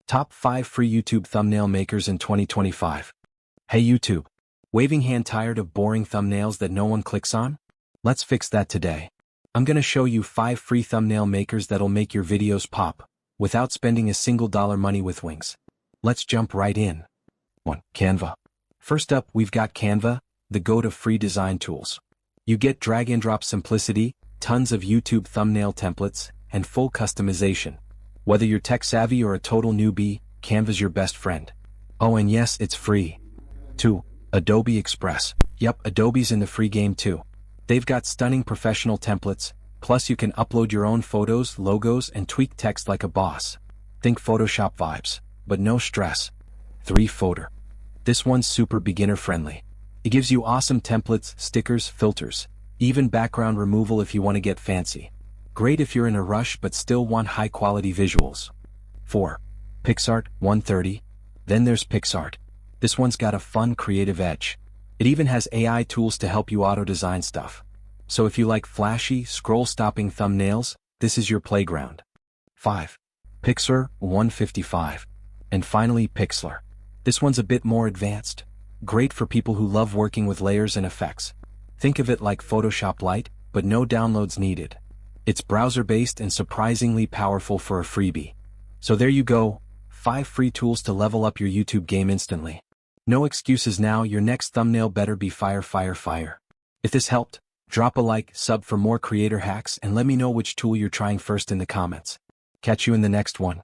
Top 5 Free YouTube Thumbnail Makers in 2025. Hey YouTube! Waving hand tired of boring thumbnails that no one clicks on? Let's fix that today. I'm gonna show you 5 free thumbnail makers that'll make your videos pop, without spending a single dollar money with wings. Let's jump right in. 1. Canva. First up, we've got Canva, the goat of free design tools. You get drag and drop simplicity, tons of YouTube thumbnail templates, and full customization. Whether you're tech savvy or a total newbie, Canva's your best friend. Oh, and yes, it's free. 2. Adobe Express. Yep, Adobe's in the free game too. They've got stunning professional templates, plus you can upload your own photos, logos, and tweak text like a boss. Think Photoshop vibes, but no stress. 3. Fotor. This one's super beginner friendly. It gives you awesome templates, stickers, filters, even background removal if you want to get fancy. Great if you're in a rush but still want high-quality visuals. 4. Picsart 130. Then there's Picsart. This one's got a fun, creative edge. It even has AI tools to help you auto-design stuff. So if you like flashy, scroll-stopping thumbnails, this is your playground. 5. Pixlr 155. And finally, Pixlr. This one's a bit more advanced. Great for people who love working with layers and effects. Think of it like Photoshop Lite, but no downloads needed. It's browser-based and surprisingly powerful for a freebie. So there you go, 5 free tools to level up your YouTube game instantly. No excuses now, your next thumbnail better be fire, fire, fire. If this helped, drop a like, sub for more creator hacks, and let me know which tool you're trying first in the comments. Catch you in the next one.